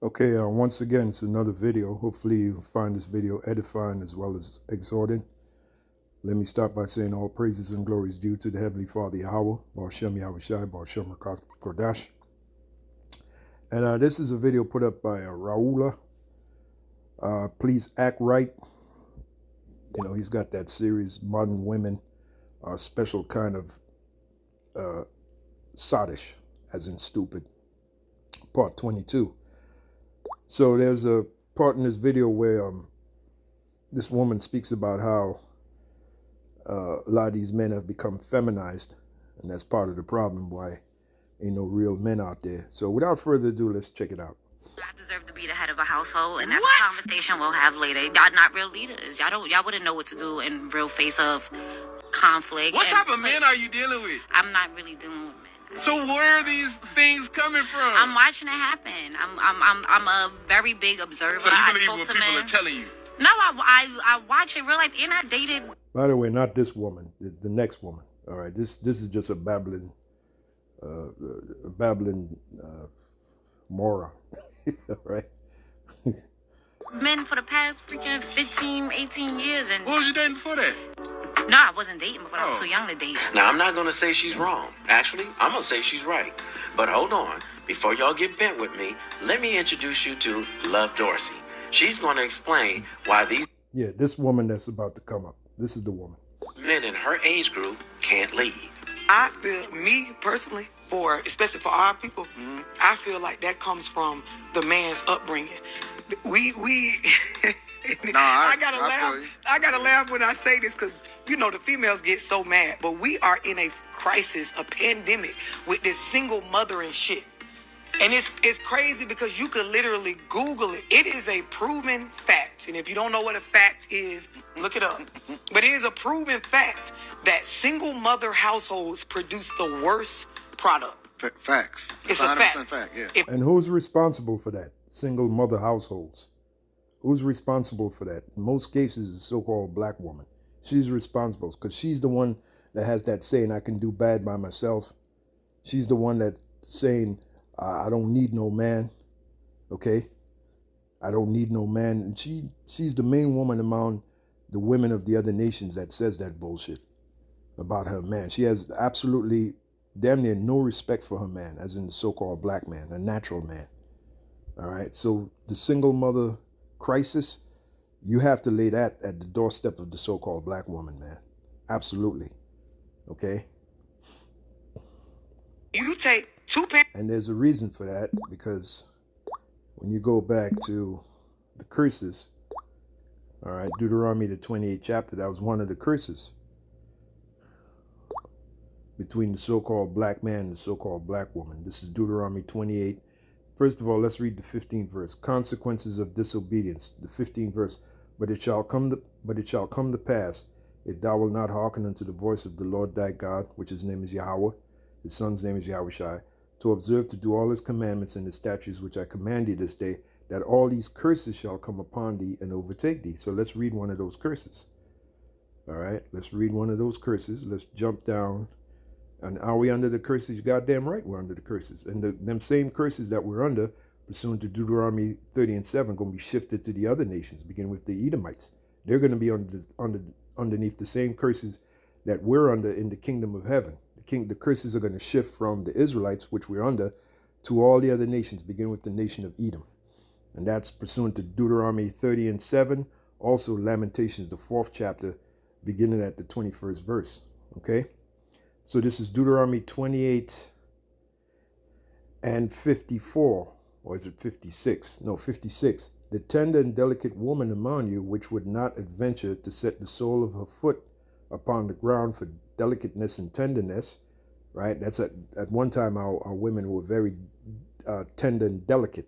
Okay, once again, it's another video. Hopefully you find this video edifying as well as exhorting. Let me start by saying all praises and glories due to the Heavenly Father, Yahawah, YAHAWAHSHI, Kodash. And this is a video put up by Raula. Please act right. You know, he's got that series, Modern Women, special kind of sottish, as in stupid, part 22. So there's a part in this video where this woman speaks about how a lot of these men have become feminized, and that's part of the problem why ain't no real men out there. So without further ado, let's check it out. I deserve to be the head of a household, and that's a conversation we'll have later. Y'all not real leaders. Y'all wouldn't know what to do in real face of conflict. What type of men are you dealing with? I'm not really dealing with men. So where are these things coming from? I'm watching it happen. I'm a very big observer. So you believe what people are telling you? No, I watch it real life, and I dated. By the way, not this woman, the next woman. All right, this is just a babbling moron. All right. Men for the past freaking 15, 18 years, and What was you dating before that? no, I wasn't dating before. I was too young to date. Now, I'm not going to say she's wrong. Actually, I'm going to say she's right. But hold on. Before y'all get bent with me, let me introduce you to Love Dorsey. She's going to explain why these This woman that's about to come up. This is the woman. men in her age group can't lead. I feel, me personally, especially for our people, I feel like that comes from the man's upbringing. I gotta laugh. I gotta laugh when I say this because you know the females get so mad, but we are in a crisis, a pandemic with this single mother and shit. And it's crazy because you could literally Google it. It is a proven fact. And if you don't know what a fact is, look it up. But it is a proven fact that single mother households produce the worst product. Facts. It's a 100% fact. yeah. And who's responsible for that? Single mother households. Who's responsible for that? In most cases, the so-called black woman. She's responsible because she's the one that has that saying, I can do bad by myself. She's the one that's saying, I don't need no man. Okay? I don't need no man. And she's the main woman among the women of the other nations that says that bullshit about her man. She has absolutely damn near no respect for her man, as in the so-called black man, a natural man. All right? So the single mother crisis, you have to lay that at the doorstep of the so-called black woman, man. Absolutely. Okay? You take two parents. And there's a reason for that, because when you go back to the curses, all right, Deuteronomy, the 28th chapter, that was one of the curses between the so-called black man and the so-called black woman. This is Deuteronomy 28. First of all, let's read the 15th verse. Consequences of disobedience. The 15th verse. But it shall come to pass, if thou wilt not hearken unto the voice of the Lord thy God, which his name is Yahawah, his son's name is YAHAWAHSHI, to observe to do all his commandments and his statutes which I command thee this day, that all these curses shall come upon thee and overtake thee. So let's read one of those curses. All right, let's read one of those curses. Let's jump down. And are we under the curses? You're goddamn right, we're under the curses. And them same curses that we're under, pursuant to Deuteronomy 30 and 7, going to be shifted to the other nations, beginning with the Edomites. They're going to be underneath the same curses that we're under in the kingdom of heaven. The curses are going to shift from the Israelites, which we're under, to all the other nations, beginning with the nation of Edom. And that's pursuant to Deuteronomy 30 and 7. Also Lamentations, the 4th chapter, beginning at the 21st verse. Okay? So this is Deuteronomy 28 and 54. Or is it 56? No, 56. The tender and delicate woman among you, which would not adventure to set the sole of her foot upon the ground for delicateness and tenderness, right? That's at one time our women were very tender and delicate.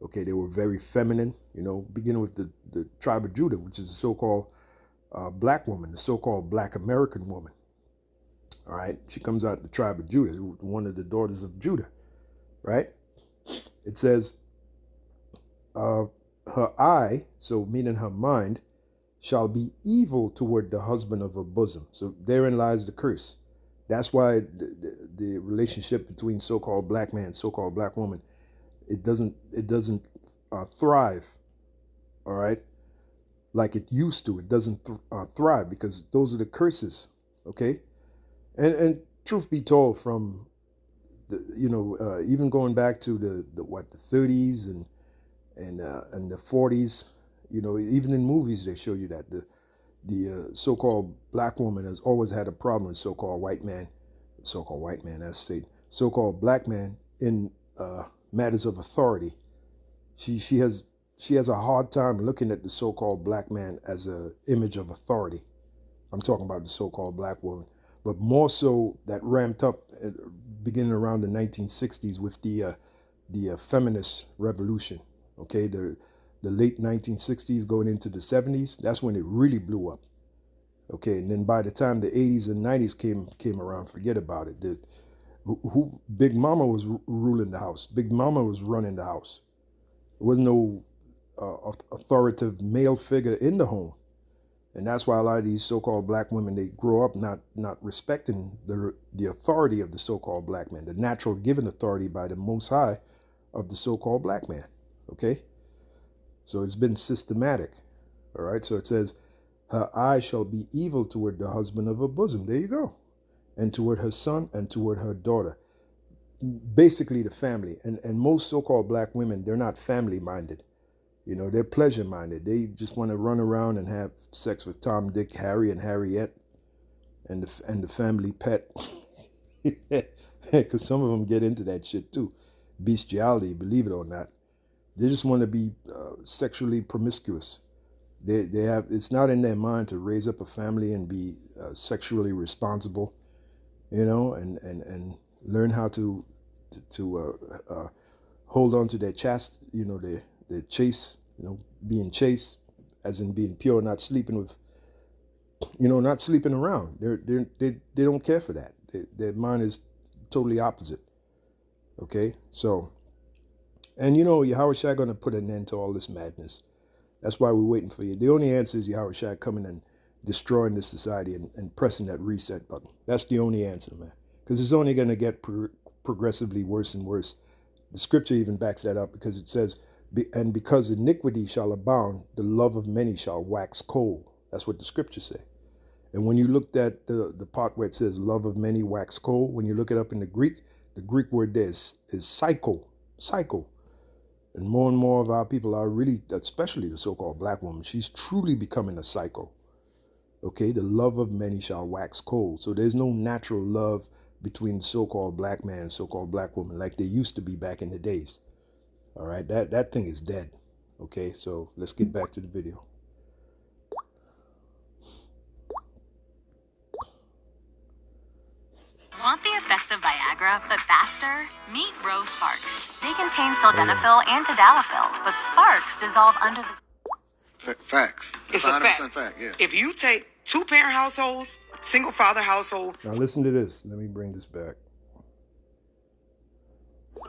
Okay, they were very feminine, you know, beginning with the tribe of Judah, which is the so-called black woman, the so-called black American woman. All right, she comes out the tribe of Judah, one of the daughters of Judah, right? It says, her eye, so meaning her mind, shall be evil toward the husband of her bosom. So therein lies the curse. That's why the relationship between so-called black man, so-called black woman, it doesn't thrive, all right, like it used to. It doesn't thrive because those are the curses, okay? And truth be told, from the, even going back to the 30s and the 40s, even in movies they show you that the so-called black woman has always had a problem with so-called white man, that's state, so-called black man in matters of authority. She has a hard time looking at the so-called black man as an image of authority. I'm talking about the so-called black woman, but more so that ramped up beginning around the 1960s with the feminist revolution. Okay, the late 1960s going into the 70s. That's when it really blew up. Okay, and then by the time the 80s and 90s came around, forget about it. Big Mama was ruling the house. Big Mama was running the house. There was no authoritative male figure in the home. And that's why a lot of these so-called black women, they grow up not respecting the authority of the so-called black man, the natural given authority by the Most High of the so-called black man. Okay? So it's been systematic. All right? So it says, her eye shall be evil toward the husband of her bosom. There you go. And toward her son and toward her daughter. Basically the family. And most so-called black women, they're not family-minded. They're pleasure-minded. They just want to run around and have sex with Tom, Dick, Harry, and Harriet, and the family pet. Because some of them get into that shit too. Bestiality, believe it or not. They just want to be sexually promiscuous. They have, it's not in their mind to raise up a family and be sexually responsible, and learn how to hold on to their their chase, being chaste, as in being pure, not sleeping with, not sleeping around. They don't care for that. Their mind is totally opposite. Okay, so, and YAHAWAHSHI going to put an end to all this madness. That's why we're waiting for you. The only answer is YAHAWAHSHI coming and destroying this society and pressing that reset button. That's the only answer, man. Because it's only going to get progressively worse and worse. The scripture even backs that up, because it says, and because iniquity shall abound, the love of many shall wax cold. That's what the scriptures say. And when you looked at the part where it says love of many wax cold, when you look it up in the Greek word there is psycho. And more of our people are really, especially the so-called black woman, she's truly becoming a psycho. Okay, the love of many shall wax cold. So there's no natural love between the so-called black man and so-called black woman like there used to be back in the days. All right, that thing is dead. Okay, so let's get back to the video. Want the effects of Viagra, but faster? Meet Rose Sparks. They contain sildenafil and tadalafil, but Sparks dissolve under the... Facts. It's a fact. Fact, yeah. If you take two-parent households, single-father household... Now listen to this. Let me bring this back.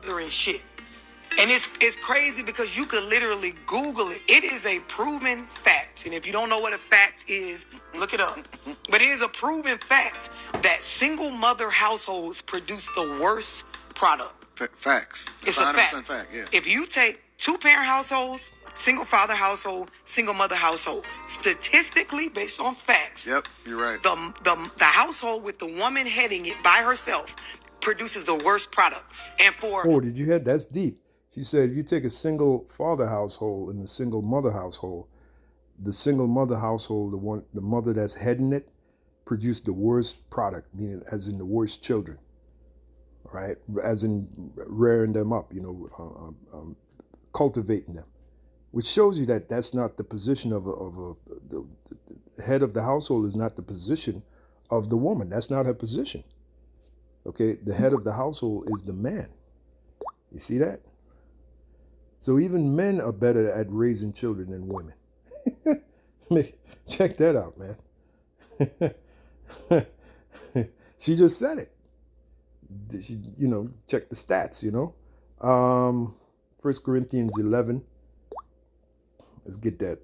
And shit. And it's crazy because you could literally Google it. It is a proven fact. And if you don't know what a fact is, look it up. But it is a proven fact that single mother households produce the worst product. Facts. It's a fact. Fact, yeah. If you take two-parent households, single father household, single mother household, statistically based on facts. Yep, you're right. The household with the woman heading it by herself produces the worst product. And for... Oh, did you hear? That's deep. She said if you take a single father household and a single mother household, the single mother household, the mother that's heading it, produced the worst product, meaning as in the worst children, right? As in rearing them up, cultivating them, which shows you that that's not the position the head of the household is not the position of the woman. That's not her position. Okay, the head of the household is the man. You see that? So even men are better at raising children than women. Check that out, man. She just said it. She, check the stats, 1 Corinthians 11. Let's get that.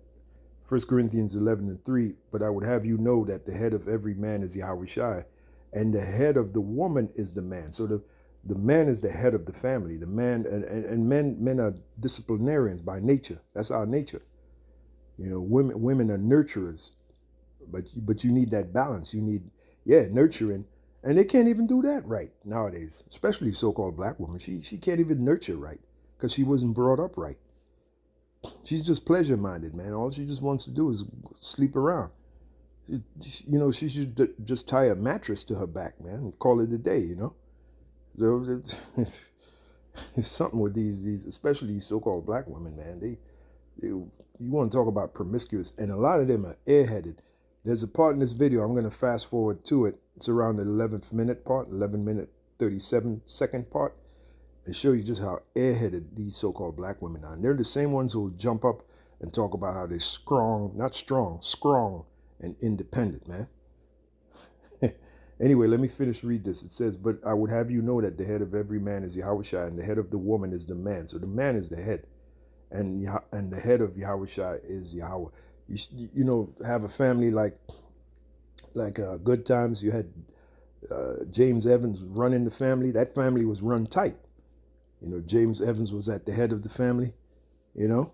1 Corinthians 11:3. But I would have you know that the head of every man is YAHAWAHSHI, and the head of the woman is the man. So The man is the head of the family. The man and men are disciplinarians by nature. That's our nature. You know, women are nurturers, but you need that balance. You need nurturing, and they can't even do that right nowadays. Especially so-called black women. She can't even nurture right because she wasn't brought up right. She's just pleasure minded, man. All she just wants to do is sleep around. You know, she should just tie a mattress to her back, man, and call it a day. You know. So it's something with these, especially these so-called black women, man. You want to talk about promiscuous, and a lot of them are airheaded. There's a part in this video, I'm going to fast forward to it. It's around the 11th minute part, 11 minute 37-second part. They show you just how airheaded these so-called black women are. And they're the same ones who will jump up and talk about how they're strong and independent, man. Anyway, let me read this. It says, but I would have you know that the head of every man is YAHAWAHSHI, and the head of the woman is the man. So the man is the head, and the head of YAHAWAHSHI is Yahweh. You know, have a family like Good Times. You had James Evans running the family. That family was run tight. You know, James Evans was at the head of the family, you know,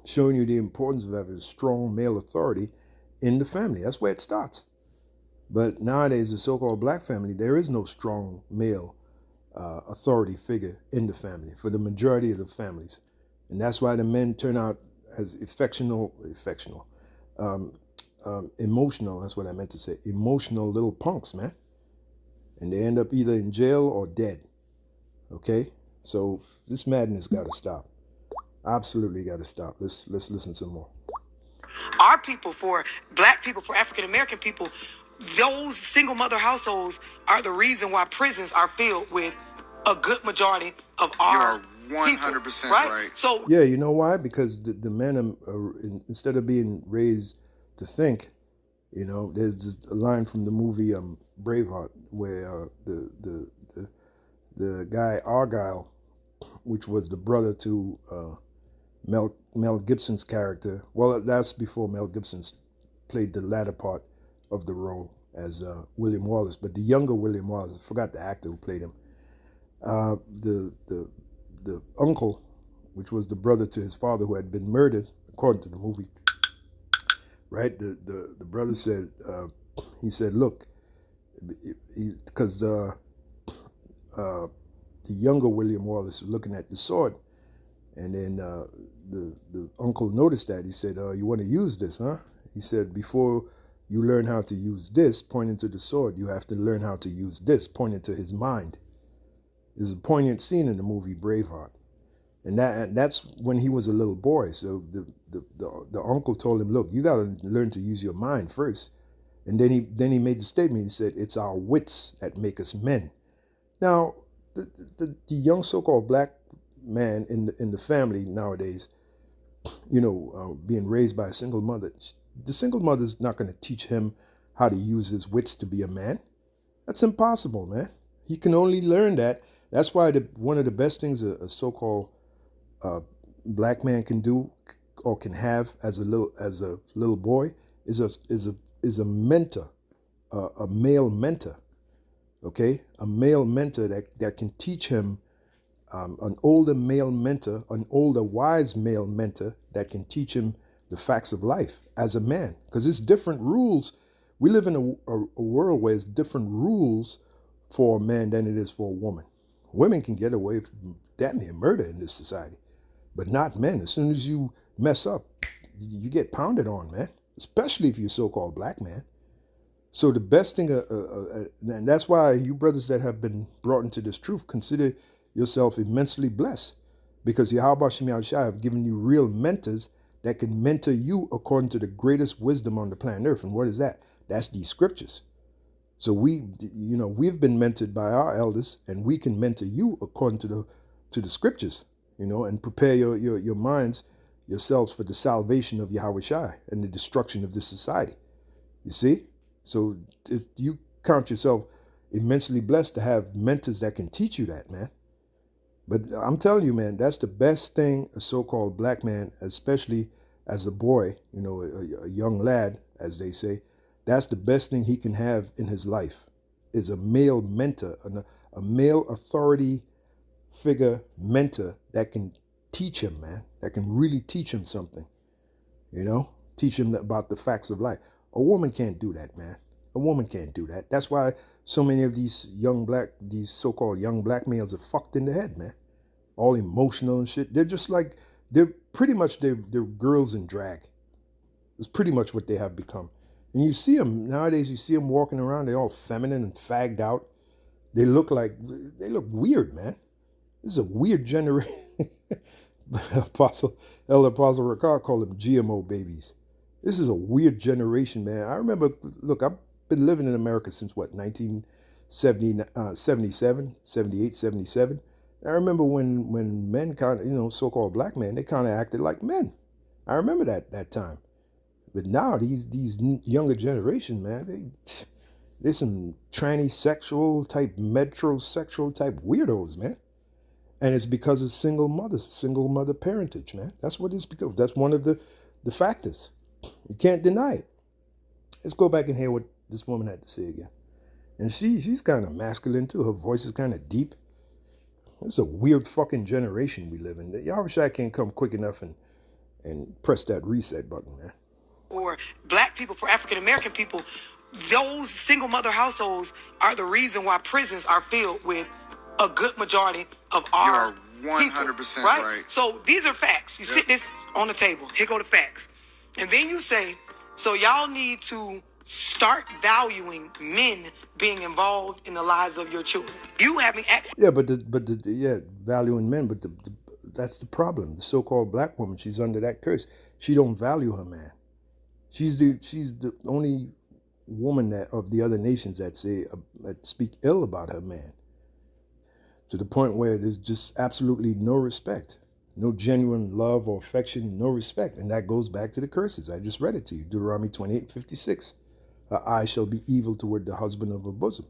showing you the importance of having a strong male authority in the family. That's where it starts. But nowadays, the so-called black family, there is no strong male authority figure in the family for the majority of the families. And that's why the men turn out as emotional, that's what I meant to say, emotional little punks, man. And they end up either in jail or dead. Okay? So this madness got to stop. Absolutely got to stop. Let's listen some more. Our people, for black people, for African American people, those single mother households are the reason why prisons are filled with a good majority of our You are 100% people, right. So yeah, you know why? Because the men are, instead of being raised to think, you know, there's this a line from the movie Braveheart where the guy Argyle, which was the brother to Mel Gibson's character. Well, that's before Mel Gibson played the latter part of the role as William Wallace, but the younger William Wallace, I forgot the actor who played him. The uncle, which was the brother to his father who had been murdered, according to the movie, right? The brother said, he said, look, because the younger William Wallace was looking at the sword, and then the uncle noticed that. He said, you want to use this, huh? He said, before you learn how to use this, pointing to the sword, you have to learn how to use this, pointing to his mind. There's a poignant scene in the movie Braveheart. And that's when he was a little boy. So the uncle told him, look, you got to learn to use your mind first. And then he made the statement. He said, it's our wits that make us men. Now, the young so-called black man in the family nowadays, you know, being raised by a single mother, the single mother's not going to teach him how to use his wits to be a man. That's impossible, man. He can only learn that. That's why one of the best things a so-called black man can do or can have as a little boy is a mentor, a male mentor. Okay, a male mentor that can teach him, an older male mentor, an older wise male mentor that can teach him the facts of life as a man. Because it's different rules. We live in a world where it's different rules for a man than it is for a woman. Women can get away from damn near murder in this society, but not men. As soon as you mess up, you get pounded on, man, especially if you're a so-called black man. So the best thing, and that's why you brothers that have been brought into this truth, consider yourself immensely blessed, because YAHAWAHSHI have given you real mentors that can mentor you according to the greatest wisdom on the planet Earth. And what is that? That's these scriptures. So we've been mentored by our elders, and we can mentor you according to the scriptures, you know, and prepare your minds, yourselves for the salvation of YAHAWAHSHI and the destruction of this society. You see? So you count yourself immensely blessed to have mentors that can teach you that, man. But I'm telling you, man, that's the best thing a so-called black man, especially as a boy, you know, a young lad, as they say, that's the best thing he can have in his life, is a male mentor, a male authority figure mentor that can teach him, man, that can really teach him something, you know, teach him about the facts of life. A woman can't do that, man. A woman can't do that. That's why so many of these so-called young black males are fucked in the head, man. All emotional and shit. They're just like, they're girls in drag. It's pretty much what they have become. And you see them, nowadays you see them walking around, they're all feminine and fagged out. They look weird, man. This is a weird generation. Elder Apostle Ricard called them GMO babies. This is a weird generation, man. I remember, look, I've been living in America since what, 1977, 78, 77. I remember when men kind of, you know, so-called black men, they kind of acted like men. I remember that time. But now these younger generation, man, they're some tranny-sexual type, metrosexual type weirdos, man. And it's because of single mother parentage, man. That's what it's because. That's one of the factors. You can't deny it. Let's go back and hear what this woman had to say again. And she's kind of masculine too. Her voice is kind of deep. It's a weird fucking generation we live in. YAHAWAHSHI can't come quick enough and press that reset button, man. Or black people, for African American people, those single mother households are the reason why prisons are filled with a good majority of our You're 100% people, right. So these are facts. You sit this on the table. Here go the facts. And then you say, so y'all need to start valuing men being involved in the lives of your children. You having access. Yeah, but valuing men, but that's the problem. The so-called black woman, she's under that curse. She don't value her man. She's the only woman that of the other nations that speak ill about her man, to the point where there's just absolutely no respect, no genuine love or affection, no respect. And that goes back to the curses. I just read it to you, Deuteronomy 28:56. Her eye shall be evil toward the husband of her bosom.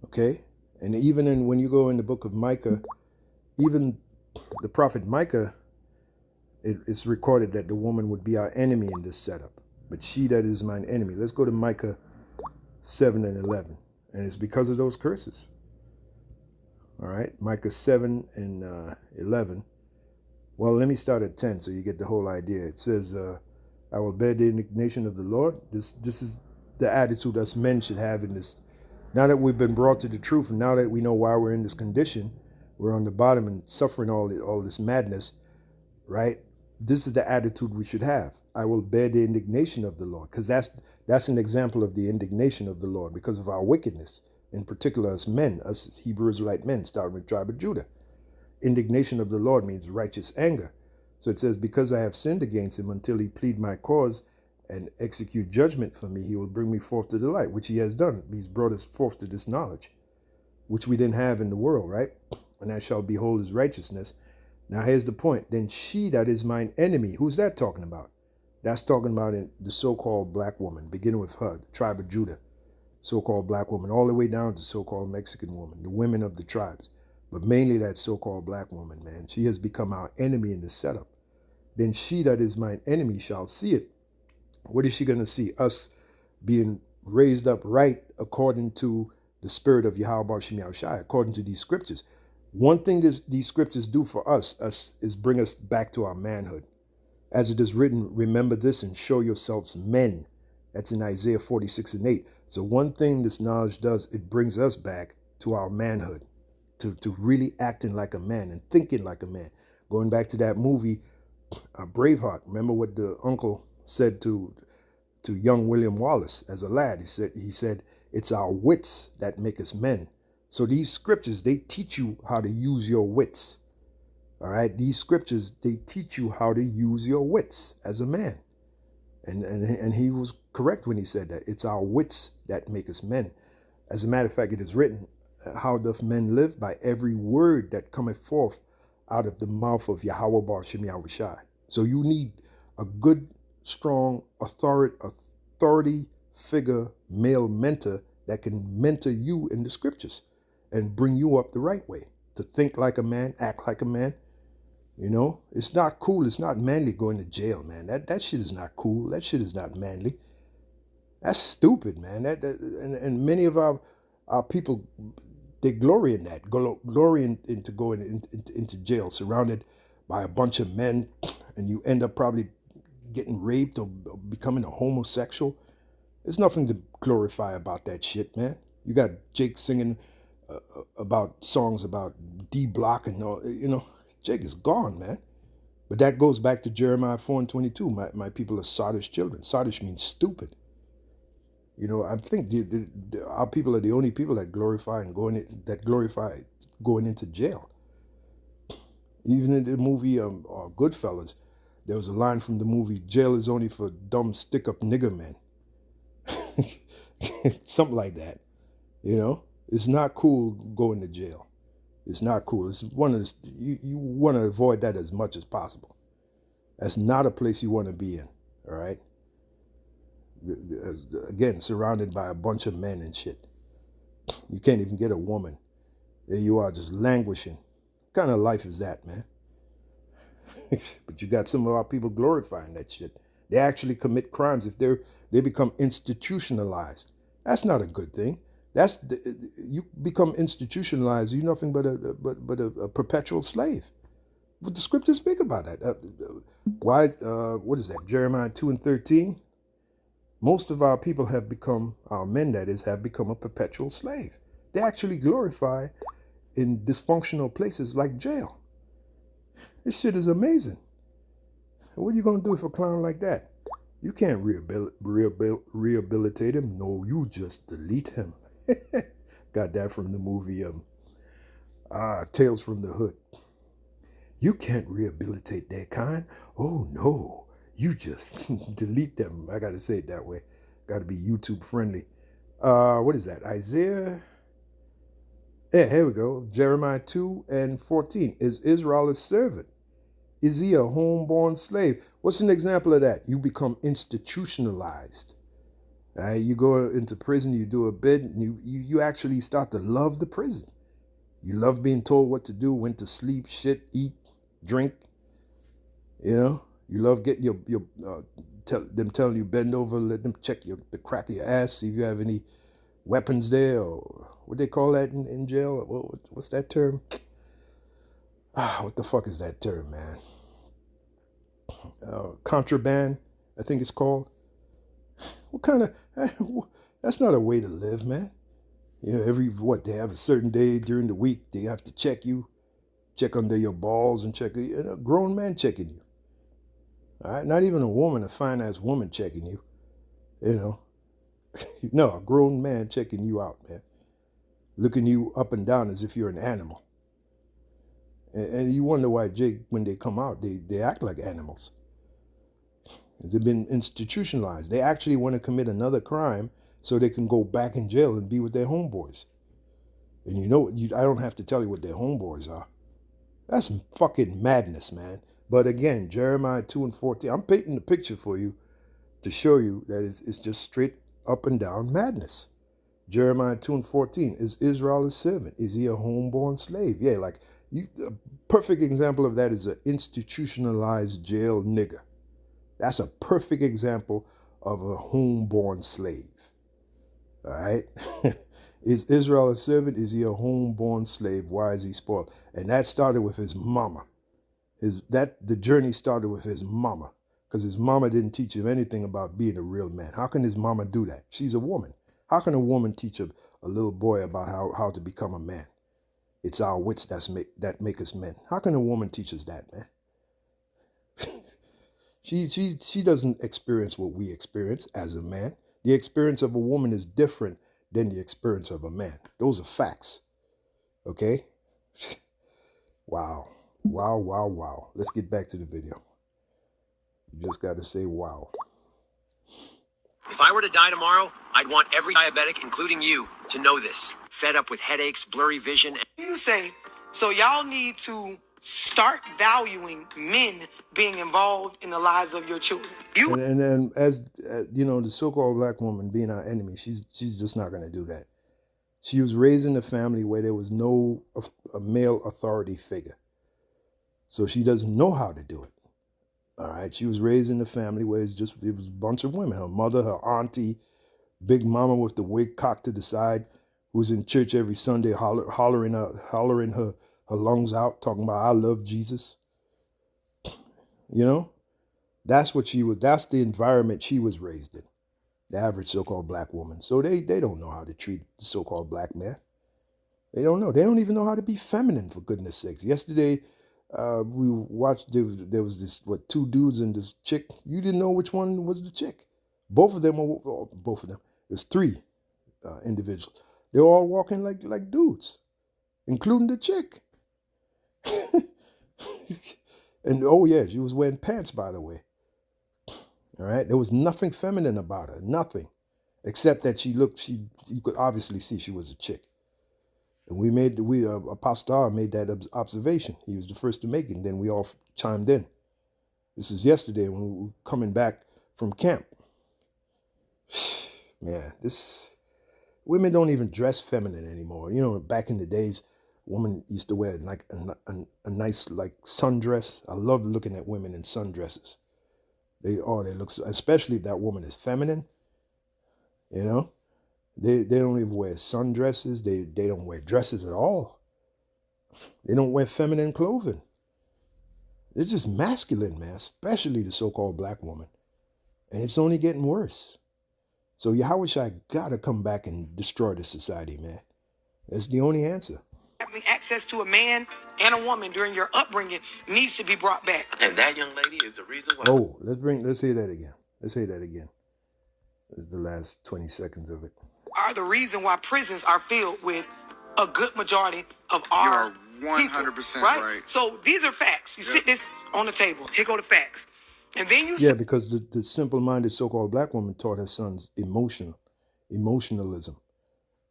Okay? And even when you go in the book of Micah, even the prophet Micah, it's recorded that the woman would be our enemy in this setup. But she that is mine enemy. Let's go to Micah 7 and 11. And it's because of those curses. All right, Micah 7 and 11. Well, let me start at 10 so you get the whole idea. It says, I will bear the indignation of the Lord. This is the attitude us men should have in this. Now that we've been brought to the truth, and now that we know why we're in this condition, we're on the bottom and suffering all this madness, right? This is the attitude we should have. I will bear the indignation of the Lord, because that's an example of the indignation of the Lord because of our wickedness. In particular, us men, us Hebrew Israelite men, starting with the tribe of Judah. Indignation of the Lord means righteous anger. So it says, because I have sinned against him until he plead my cause and execute judgment for me, he will bring me forth to the light, which he has done. He's brought us forth to this knowledge, which we didn't have in the world, right? And I shall behold his righteousness. Now here's the point. Then she that is mine enemy, who's that talking about? That's talking about the so-called black woman, beginning with her, the tribe of Judah. So-called black woman, all the way down to so-called Mexican woman, the women of the tribes. But mainly that so-called black woman, man. She has become our enemy in the setup. Then she that is mine enemy shall see it. What is she going to see? Us being raised up right according to the spirit of YAHAWAHSHI, according to these scriptures. One thing these scriptures do for us is bring us back to our manhood. As it is written, remember this and show yourselves men. That's in Isaiah 46 and 8. So one thing this knowledge does, it brings us back to our manhood, to really acting like a man and thinking like a man. Going back to that movie, Braveheart. Remember what the uncle said to young William Wallace as a lad. He said, it's our wits that make us men. So these scriptures, they teach you how to use your wits. All right, these scriptures, they teach you how to use your wits as a man. And he was correct when he said that. It's our wits that make us men. As a matter of fact, it is written, how doth men live? By every word that cometh forth out of the mouth of YAHAWAHSHI. So you need a good, strong, authority figure, male mentor that can mentor you in the scriptures and bring you up the right way, to think like a man, act like a man. You know, it's not cool. It's not manly going to jail, man. That shit is not cool. That shit is not manly. That's stupid, man. And many of our people They glory in that, glory into going into jail, surrounded by a bunch of men, and you end up probably getting raped or becoming a homosexual. There's nothing to glorify about that shit, man. You got Jake singing about songs about D-Block and all, Jake is gone, man. But that goes back to Jeremiah 4:22. My people are sottish children. Sottish means stupid. I think our people are the only people that glorify going into jail. Even in the movie Goodfellas, there was a line from the movie, "Jail is only for dumb stick-up nigger men." Something like that. It's not cool going to jail. It's not cool. It's one of the, you want to avoid that as much as possible. That's not a place you want to be in. All right. Again, surrounded by a bunch of men and shit. You can't even get a woman. There you are, just languishing. What kind of life is that, man? But you got some of our people glorifying that shit. They actually commit crimes if they become institutionalized. That's not a good thing. You become institutionalized. You're nothing but a perpetual slave. But the scriptures speak about that. What is that? Jeremiah 2:13. Most of our people have become, our men that is, have become a perpetual slave. They actually glorify in dysfunctional places like jail. This shit is amazing. What are you going to do with a clown like that? You can't rehabilitate him. No, you just delete him. Got that from the movie Tales from the Hood. You can't rehabilitate that kind. Oh, no. You just delete them. I got to say it that way. Got to be YouTube friendly. What is that? Isaiah? Yeah, here we go. Jeremiah 2:14. Is Israel a servant? Is he a homeborn slave? What's an example of that? You become institutionalized. You go into prison, you do a bid, and you actually start to love the prison. You love being told what to do, when to sleep, shit, eat, drink. You love getting them telling you bend over, let them check the crack of your ass, see if you have any weapons there, or what they call that in jail. What's that term? What the fuck is that term, man? Contraband, I think it's called. What kind of? That's not a way to live, man. They have a certain day during the week they have to check under your balls and check a grown man checking you. All right, not even a woman, a fine ass woman checking you. No, a grown man checking you out, man, looking you up and down as if you're an animal. And you wonder why Jake, when they come out, they act like animals. They've been institutionalized. They actually want to commit another crime so they can go back in jail and be with their homeboys. And I don't have to tell you what their homeboys are. That's fucking madness, man. But again, Jeremiah 2:14. I'm painting the picture for you to show you that it's just straight up and down madness. Jeremiah 2:14. Is Israel a servant? Is he a homeborn slave? Yeah, a perfect example of that is an institutionalized jail nigger. That's a perfect example of a homeborn slave. All right? Is Israel a servant? Is he a homeborn slave? Why is he spoiled? And that started with his mama. The journey started with his mama, because his mama didn't teach him anything about being a real man. How can his mama do that? She's a woman. How can a woman teach a little boy about how to become a man? It's our wits that make us men. How can a woman teach us that, man? She doesn't experience what we experience as a man. The experience of a woman is different than the experience of a man. Those are facts. Okay? Wow. Wow, wow, wow. Let's get back to the video. You just got to say wow. If I were to die tomorrow, I'd want every diabetic, including you, to know this. Fed up with headaches, blurry vision. You say, so y'all need to start valuing men being involved in the lives of your children. And then as the so-called black woman being our enemy, she's just not going to do that. She was raised in a family where there was no a male authority figure. So she doesn't know how to do it. All right. She was raised in a family where it was a bunch of women. Her mother, her auntie, big mama with the wig cocked to the side who's in church every Sunday hollering her lungs out, talking about I love Jesus. You know, that's what she was. That's the environment she was raised in. The average so-called black woman. So they don't know how to treat the so-called black man. They don't know. They don't even know how to be feminine, for goodness sakes. Yesterday, we watched, there was this, two dudes and this chick. You didn't know which one was the chick. Both of them. There's three individuals. They're all walking like dudes, including the chick. And oh yeah, she was wearing pants, by the way. All right, there was nothing feminine about her, nothing, except that you could obviously see she was a chick. And Apostle made that observation. He was the first to make it, and then we all chimed in. This is yesterday when we were coming back from camp. Man, women don't even dress feminine anymore. You know, back in the days, women used to wear like a nice like sundress. I love looking at women in sundresses. They look, especially if that woman is feminine. You know, they don't even wear sundresses. They don't wear dresses at all. They don't wear feminine clothing. They're just masculine, man, especially the so-called black woman. And it's only getting worse. So YAHAWAHSHI gotta come back and destroy the society, man. That's the only answer. Having access to a man and a woman during your upbringing needs to be brought back. And that young lady is the reason why. Oh, let's hear that again. Let's hear that again. This is the last 20 seconds of it. Are the reason why prisons are filled with a good majority of our You are 100% people, right. So these are facts. You sit this on the table. Here go the facts. And then you Yeah, because the simple-minded so-called black woman taught her sons emotionalism,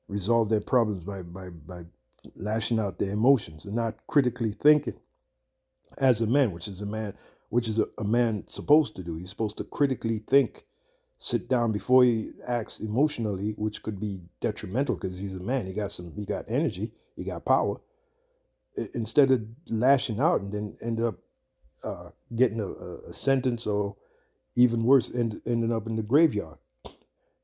resolve their problems by lashing out their emotions and not critically thinking as a man, which is a man supposed to do. He's supposed to critically think, sit down before he acts emotionally, which could be detrimental because he's a man. He got energy, he got power. Instead of lashing out and then end up getting a sentence or even worse, ending up in the graveyard.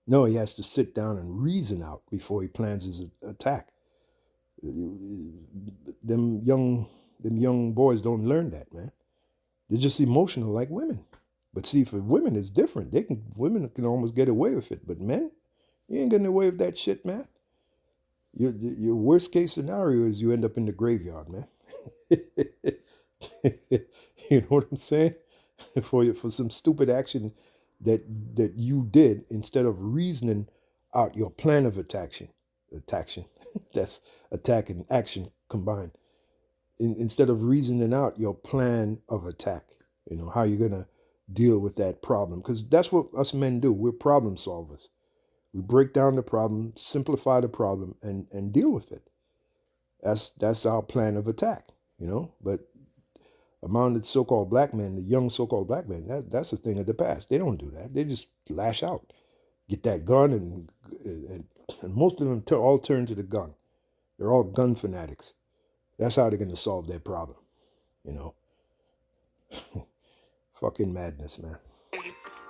No, he has to sit down and reason out before he plans his attack. Them young boys don't learn that, man. They're just emotional like women. But see, for women, it's different. Women can almost get away with it, but men, you ain't getting away with that shit, man. Your worst case scenario is you end up in the graveyard, man. You know what I'm saying? For some stupid action that you did instead of reasoning out your plan of attack. That's attack and action combined. Instead of reasoning out your plan of attack, you know, how you're going to deal with that problem. Because that's what us men do. We're problem solvers. We break down the problem, simplify the problem, and deal with it. That's our plan of attack, you know. But among the so-called black men, the young so-called black men, that's a thing of the past. They don't do that. They just lash out, get that gun, and most of them all turn to the gun. They're all gun fanatics. That's how they're going to solve their problem, you know. Fucking madness, man.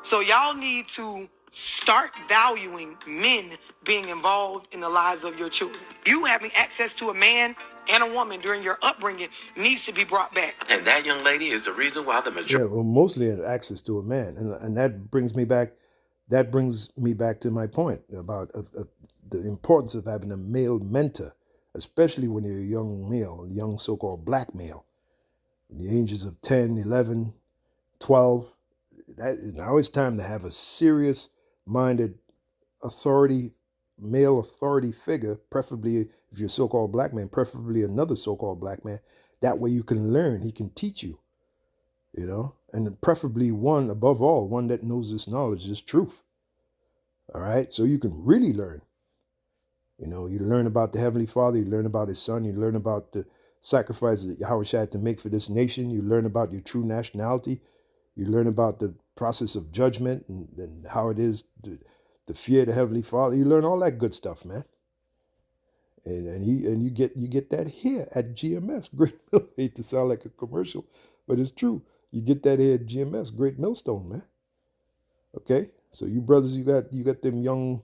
So y'all need to start valuing men being involved in the lives of your children. You having access to a man and a woman during your upbringing needs to be brought back. And that young lady is the reason why the majority. Yeah, well, mostly access to a man, and that brings me back. That brings me back to my point about the importance of having a male mentor, especially when you're a young male, a young so-called black male, the ages of 10, 11, 12. Now it's time to have a serious-minded male authority figure, preferably if you're a so-called black man, preferably another so-called black man. That way you can learn. He can teach you, you know, and preferably one, above all, one that knows this knowledge, this truth. All right, so you can really learn. You know, you learn about the Heavenly Father, you learn about His Son, you learn about the sacrifice that YAHAWAHSHI had to make for this nation, you learn about your true nationality, you learn about the process of judgment and how it is to fear the Heavenly Father. You learn all that good stuff, man. And you get that here at GMS, Great Mill. Hate to sound like a commercial, but it's true. You get that here at GMS, Great Millstone, man. Okay, so you brothers, you got them young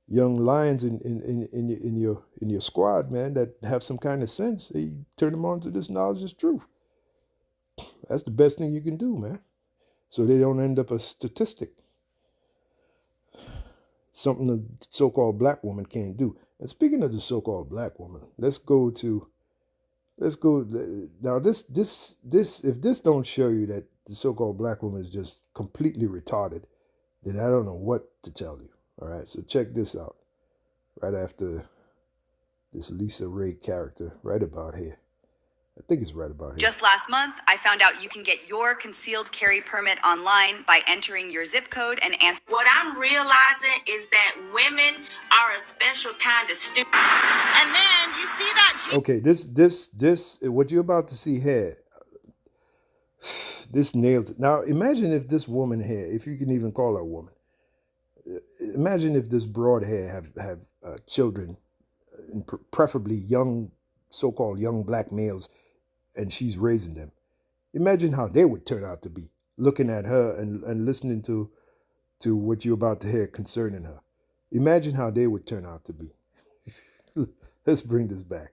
young lions in your squad, man, that have some kind of sense. You turn them on to this knowledge is truth. That's the best thing you can do, man. So they don't end up a statistic. Something the so-called black woman can't do. And speaking of the so-called black woman, let's go now. This if this don't show you that the so-called black woman is just completely retarded, then I don't know what to tell you. All right, so check this out. Right after this Lisa Ray character, right about here. I think it's right about here. Just last month, I found out you can get your concealed carry permit online by entering your zip code and answer. What I'm realizing is that women are a special kind of stupid. And then you see that. Okay, this, what you're about to see here, this nails it. Now, imagine if this woman here, if you can even call her a woman, imagine if this broad hair have children, and preferably young, so-called young black males, and she's raising them. Imagine how they would turn out to be, looking at her and listening to what you're about to hear concerning her. Imagine how they would turn out to be. Let's bring this back.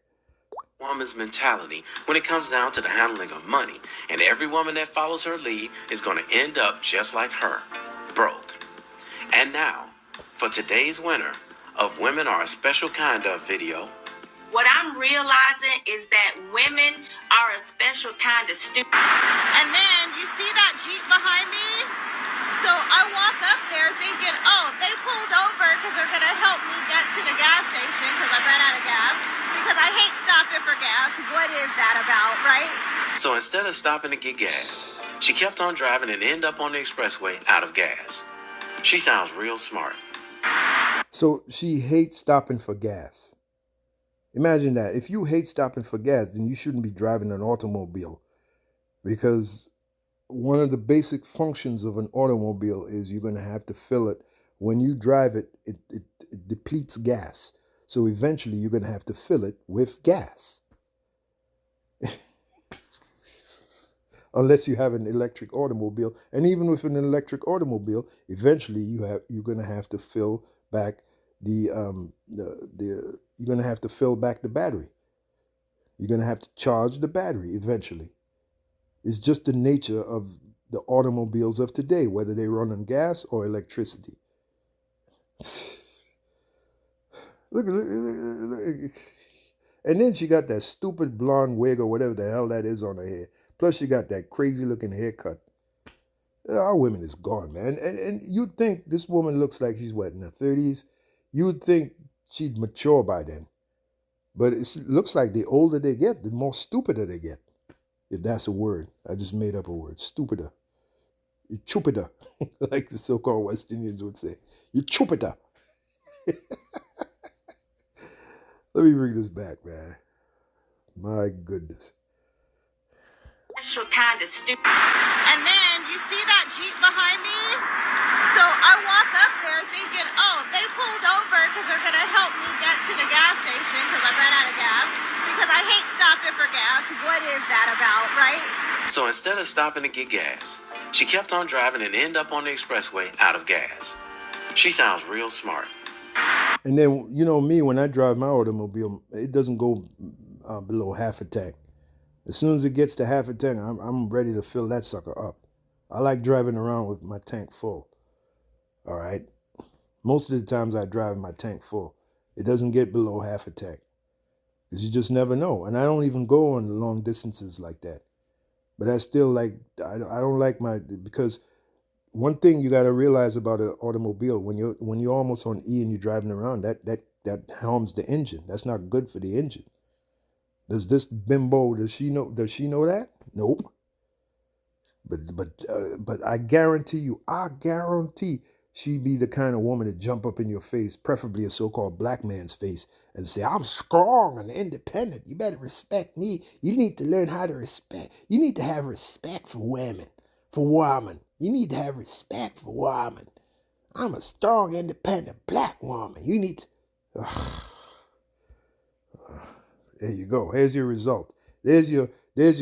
Woman's mentality when it comes down to the handling of money, and every woman that follows her lead is going to end up just like her, broke. And now, for today's winner of Women Are a Special Kind of video. What I'm realizing is that women are a special kind of stupid. And then you see that Jeep behind me? So I walk up there thinking, oh, they pulled over because they're going to help me get to the gas station because I ran out of gas. Because I hate stopping for gas. What is that about, right? So instead of stopping to get gas, she kept on driving and ended up on the expressway out of gas. She sounds real smart. So she hates stopping for gas. Imagine that. If you hate stopping for gas, then you shouldn't be driving an automobile, because one of the basic functions of an automobile is you're going to have to fill it. When you drive it, it depletes gas. So eventually you're going to have to fill it with gas. Unless you have an electric automobile. And even with an electric automobile, eventually you're going to have to fill back you're going to have to fill back the battery. You're going to have to charge the battery eventually. It's just the nature of the automobiles of today, whether they run on gas or electricity. Look. And then she got that stupid blonde wig or whatever the hell that is on her hair. Plus she got that crazy looking haircut. Our women is gone, man. And you'd think this woman looks like she's, what, in her 30s? You'd think she'd mature by then. But it looks like the older they get, the more stupider they get. If that's a word. I just made up a word. Stupider. You're chupider. Like the so-called West Indians would say. You're chupider. Let me bring this back, man. My goodness. Special kind of stupid. And then you see that Jeep behind me? So I walk up there thinking, oh, they pulled over because they're going to help me get to the gas station because I ran out of gas. Because I hate stopping for gas. What is that about, right? So instead of stopping to get gas, she kept on driving and ended up on the expressway out of gas. She sounds real smart. And then, you know me, when I drive my automobile, it doesn't go below half a tank. As soon as it gets to half a tank, I'm ready to fill that sucker up. I like driving around with my tank full. All right? Most of the times I drive my tank full. It doesn't get below half a tank. Because you just never know. And I don't even go on long distances like that. But I still like, I don't like because one thing you got to realize about an automobile, when you're almost on E and you're driving around, that harms the engine. That's not good for the engine. Does this bimbo, does she know that? Nope. But I guarantee she'd be the kind of woman to jump up in your face, preferably a so-called black man's face, and say, I'm strong and independent. You better respect me. You need to learn how to respect. You need to have respect for women. You need to have respect for women. I'm a strong, independent black woman. You need to... There you go. Here's your result. There's your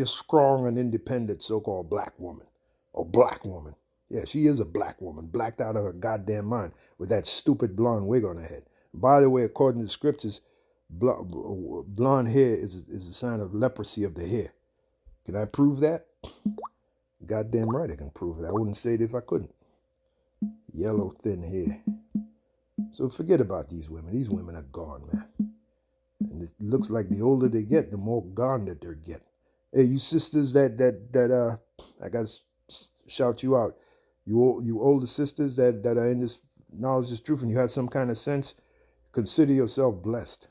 strong and independent so-called black woman. Or black woman. Yeah, she is a black woman. Blacked out of her goddamn mind with that stupid blonde wig on her head. By the way, according to the scriptures, blonde hair is a sign of leprosy of the hair. Can I prove that? Goddamn right I can prove it. I wouldn't say it if I couldn't. Yellow, thin hair. So forget about these women. These women are gone, man. And it looks like the older they get, the more gone that they're getting. Hey, you sisters that I gotta shout you out. You older sisters that are in this knowledge is truth and you have some kind of sense, consider yourself blessed.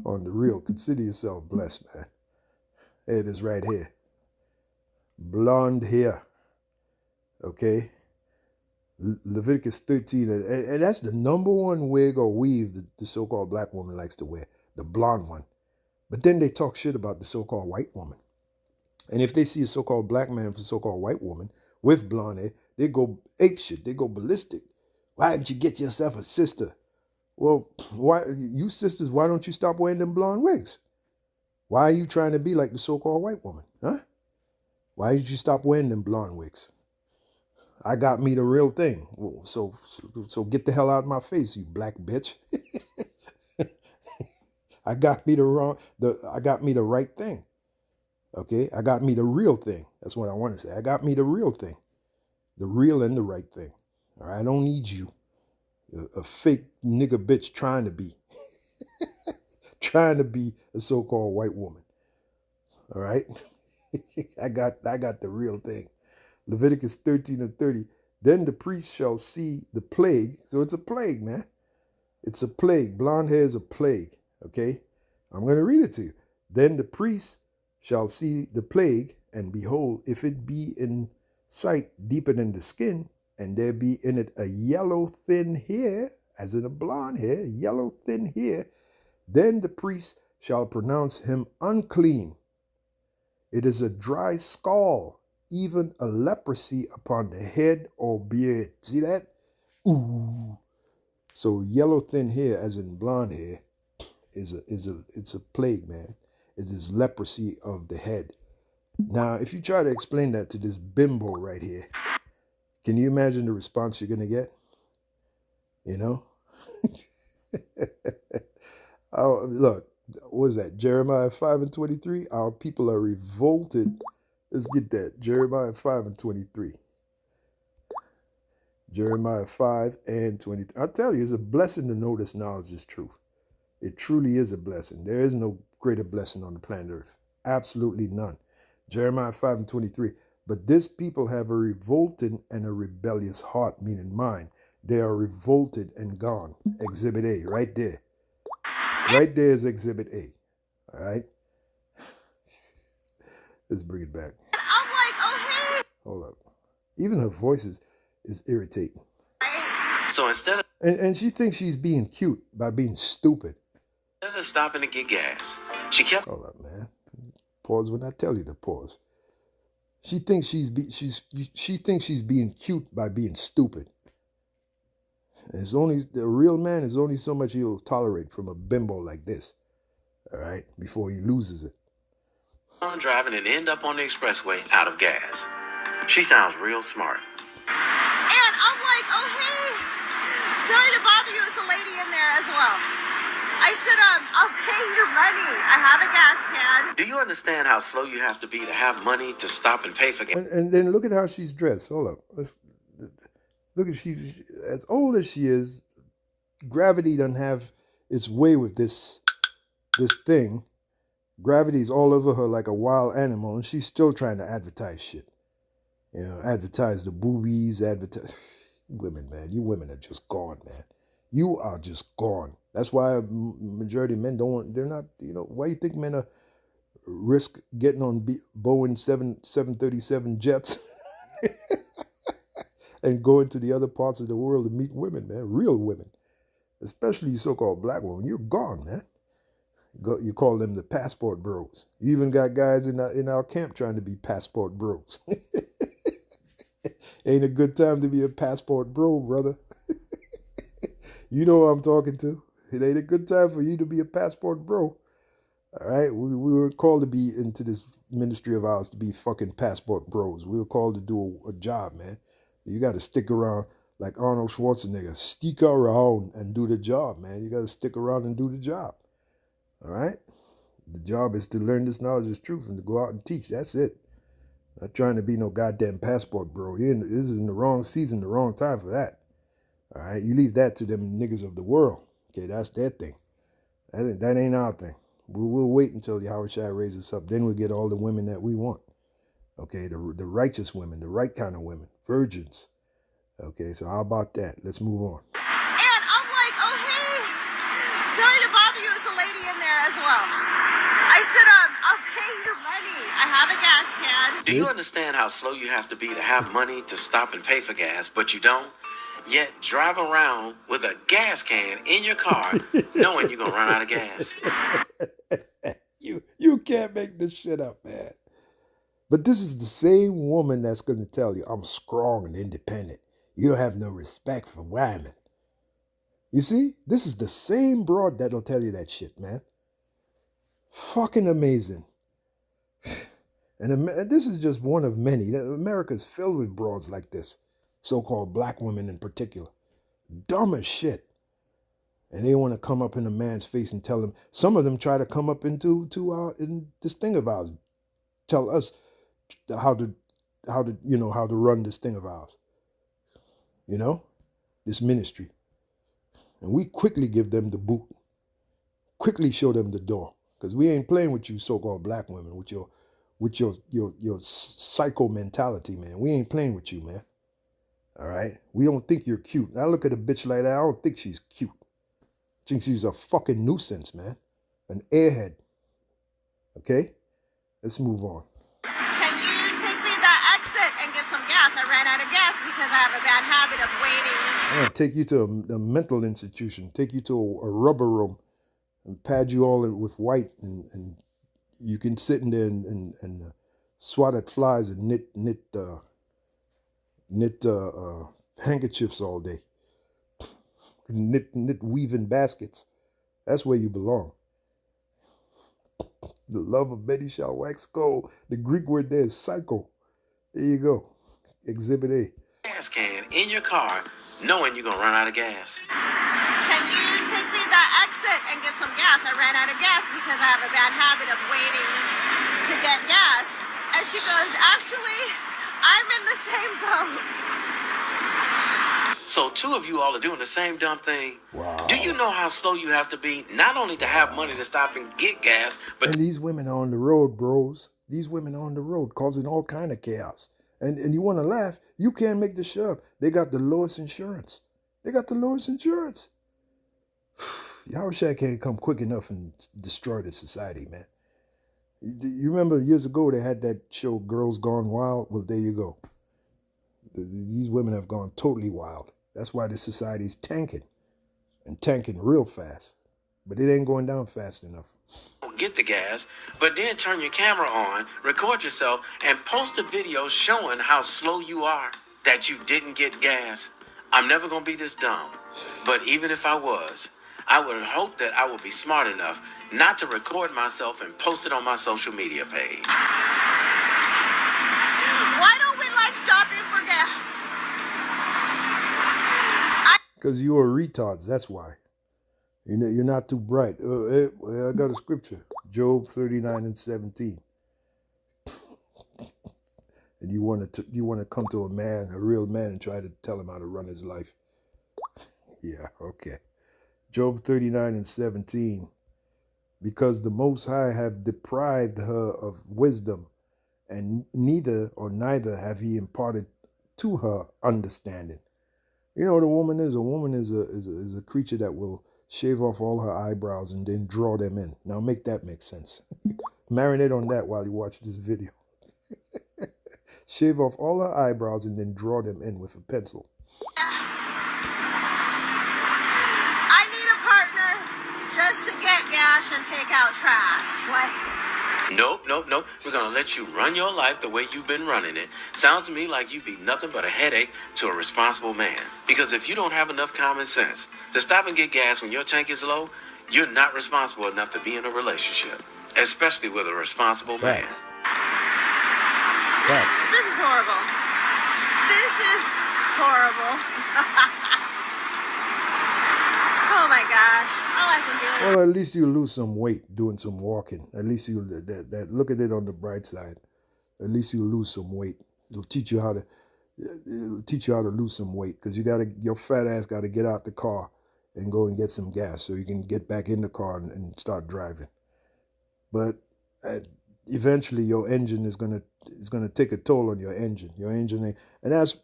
On the real, consider yourself blessed, man. Hey, it is right here. Blonde hair. Okay? Leviticus 13, and that's the number one wig or weave the so-called black woman likes to wear, the blonde one. But then they talk shit about the so-called white woman. And if they see a so-called black man with a so-called white woman with blonde hair, they go ape shit. They go ballistic. Why didn't you get yourself a sister? Well, why you sisters, why don't you stop wearing them blonde wigs? Why are you trying to be like the so-called white woman? Huh? Why did you stop wearing them blonde wigs? I got me the real thing. So get the hell out of my face, you black bitch. I got me the right thing. Okay? I got me the real thing. That's what I want to say. I got me the real thing. The real and the right thing. All right? I don't need you. A fake nigga bitch trying to be. Trying to be a so-called white woman. All right? I got the real thing. Leviticus 13 and 30. Then the priest shall see the plague. So it's a plague, man. It's a plague. Blonde hair is a plague. Okay? I'm going to read it to you. Then the priest shall see the plague, and behold, if it be in sight deeper than the skin, and there be in it a yellow thin hair, as in a blonde hair, yellow thin hair, then the priest shall pronounce him unclean. It is a dry scald, even a leprosy upon the head or beard. See that? Ooh. So yellow thin hair, as in blonde hair, it's a plague, man. It is leprosy of the head. Now, if you try to explain that to this bimbo right here, can you imagine the response you're gonna get? You know? Oh, look, what is that? Jeremiah 5 and 23. Our people are revolted. Let's get that. Jeremiah 5 and 23. Jeremiah 5 and 23. I tell you, it's a blessing to know this knowledge is truth. It truly is a blessing. There is no greater blessing on the planet Earth. Absolutely none. Jeremiah 5 and 23. But this people have a revolted and a rebellious heart, meaning mind. They are revolted and gone. Exhibit A, right there. Right there is Exhibit A. All right? Let's bring it back. I'm like, oh, hey. Hold up. Even her voice is irritating. So instead of And she thinks she's being cute by being stupid. stopping to get gas, she kept. Hold up, man. Pause when I tell you to pause. She thinks she thinks she's being cute by being stupid. And it's only the real man is only so much he'll tolerate from a bimbo like this. All right, before he loses it. On driving and end up on the expressway out of gas. She sounds real smart. And I'm like, oh, hey. Sorry to bother you. It's a lady in there as well. I said, I'll pay your money. I have a gas can. Do you understand how slow you have to be to have money to stop and pay for gas? And then look at how she's dressed. Hold up. Look at she's as old as she is. Gravity doesn't have its way with this thing. Gravity's all over her like a wild animal, and she's still trying to advertise shit. You know, advertise the boobies, advertise women, man. You women are just gone, man. You are just gone. That's why majority of men they're not, you know, why you think men are risk getting on Boeing 737 jets and going to the other parts of the world to meet women, man, real women, especially you so-called black women. You're gone, man. You call them the passport bros. You even got guys in our camp trying to be passport bros. Ain't a good time to be a passport bro, brother. You know who I'm talking to. It ain't a good time for you to be a passport bro. All right? We were called to be into this ministry of ours to be fucking passport bros. We were called to do a job, man. You got to stick around like Arnold Schwarzenegger, stick around and do the job, man. You got to stick around and do the job. All right? The job is to learn this knowledge, this truth, and to go out and teach. That's it. Not trying to be no goddamn passport, bro. This is in the wrong season, the wrong time for that. All right? You leave that to them niggas of the world. Okay, that's their thing. That ain't our thing. We'll wait until YAHAWAHSHI raises up. Then we'll get all the women that we want. Okay, the righteous women, the right kind of women, virgins. Okay, so how about that? Let's move on. And I'm like, oh, hey, sorry to bother you. It's a lady in there as well. I said, I'll pay you money. I have a gas can. Do you understand how slow you have to be to have money to stop and pay for gas, but you don't? Yet drive around with a gas can in your car knowing you're going to run out of gas. You can't make this shit up, man. But this is the same woman that's going to tell you, I'm strong and independent. You don't have no respect for women. You see? This is the same broad that'll tell you that shit, man. Fucking amazing. And this is just one of many. America's filled with broads like this. So-called black women in particular. Dumb as shit. And they want to come up in a man's face and tell him. Some of them try to come up in this thing of ours. Tell us how to run this thing of ours. You know? This ministry. And we quickly give them the boot. Quickly show them the door. Because we ain't playing with you so-called black women with your psycho mentality, man. We ain't playing with you, man. All right? We don't think you're cute. I look at a bitch like that, I don't think she's cute. I think she's a fucking nuisance, man. An airhead. Okay? Let's move on. Can you take me that exit and get some gas? I ran out of gas because I have a bad habit of waiting. I'm going to take you to a mental institution. Take you to a rubber room and pad you all with white. And you can sit in there and swat at flies and knit handkerchiefs all day. Knit weaving baskets. That's where you belong. The love of many shall wax cold. The Greek word there is psycho. There you go. Exhibit A. Gas can in your car knowing you're going to run out of gas. Can you take me that exit and get some gas? I ran out of gas because I have a bad habit of waiting to get gas. And she goes, actually, I'm in the same boat. So two of you all are doing the same dumb thing. Wow. Do you know how slow you have to be not only to have money to stop and get gas, but... And these women are on the road, bros. These women are on the road causing all kind of chaos. And you want to laugh, you can't make the shit up. They got the lowest insurance. They got the lowest insurance. YAHAWAHSHI can't come quick enough and destroy the society, man. You remember years ago they had that show, Girls Gone Wild? Well, there you go. These women have gone totally wild. That's why the society's tanking. And tanking real fast. But it ain't going down fast enough. get the gas, but then turn your camera on, record yourself, and post a video showing how slow you are, that you didn't get gas. I'm never going to be this dumb. But even if I was, I would hope that I would be smart enough not to record myself and post it on my social media page. Why don't we like stopping for gas? Because you are retards, that's why. You're not too bright. I got a scripture, Job 39:17. And you want to come to a man, a real man, and try to tell him how to run his life. Yeah, okay. Job 39:17. Because the Most High have deprived her of wisdom, and neither have he imparted to her understanding. You know what a woman is? A woman is a creature that will shave off all her eyebrows and then draw them in. Now make that make sense. Marinate on that while you watch this video. Shave off all her eyebrows and then draw them in with a pencil. I need a partner just to get gas and take out trash. Nope. We're going to let you run your life the way you've been running it. Sounds to me like you'd be nothing but a headache to a responsible man. Because if you don't have enough common sense to stop and get gas when your tank is low, you're not responsible enough to be in a relationship, especially with a responsible man. This is horrible. This is Horrible. Oh my gosh. All I can do is... Well, at least you lose some weight doing some walking. At least you look at it on the bright side. At least you lose some weight. It'll teach you how to lose some weight, because your fat ass got to get out the car and go and get some gas so you can get back in the car and start driving. But eventually your engine is gonna take a toll on your engine. And that's,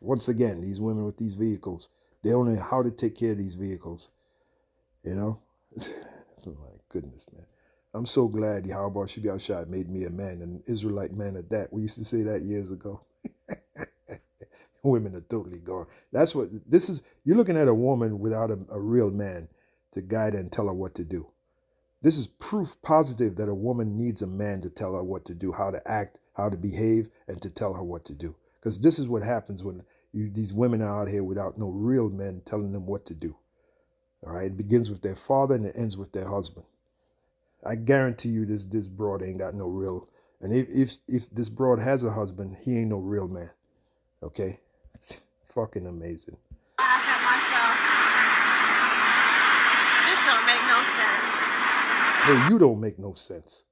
once again, these women with these vehicles, they don't know how to take care of these vehicles. You know? Oh my goodness, man. I'm so glad YAHAWAHSHI made me a man, an Israelite man at that. We used to say that years ago. Women are totally gone. That's what this is. You're looking at a woman without a real man to guide her and tell her what to do. This is proof positive that a woman needs a man to tell her what to do, how to act, how to behave, and to tell her what to do. Because this is what happens when these women are out here without no real men telling them what to do. All right, it begins with their father and it ends with their husband. I guarantee you this broad ain't got no real, and if this broad has a husband, he ain't no real man. Okay? It's fucking amazing. I have myself. This don't make no sense. No, you don't make no sense.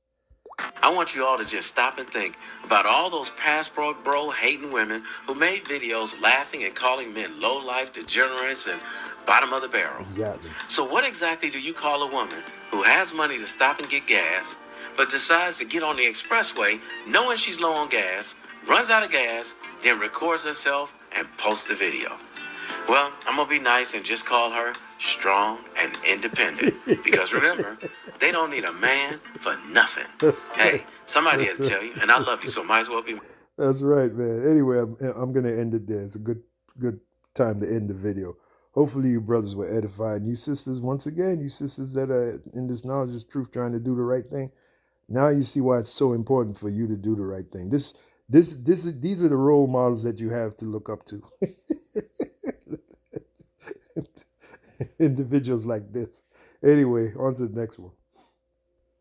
I want you all to just stop and think about all those passport bro hating women who made videos laughing and calling men low-life, degenerates, and bottom of the barrel. Exactly. So what exactly do you call a woman who has money to stop and get gas, but decides to get on the expressway knowing she's low on gas, runs out of gas, then records herself and posts the video? Well, I'm going to be nice and just call her strong and independent. Because remember, they don't need a man for nothing. Hey, somebody had to tell you, and I love you, so might as well be. That's right, man. Anyway, I'm going to end it there. It's a good time to end the video. Hopefully you brothers were edified. And you sisters, once again, you sisters that are in this knowledge of truth trying to do the right thing, now you see why it's so important for you to do the right thing. These are the role models that you have to look up to. Individuals like this. Anyway, on to the next one.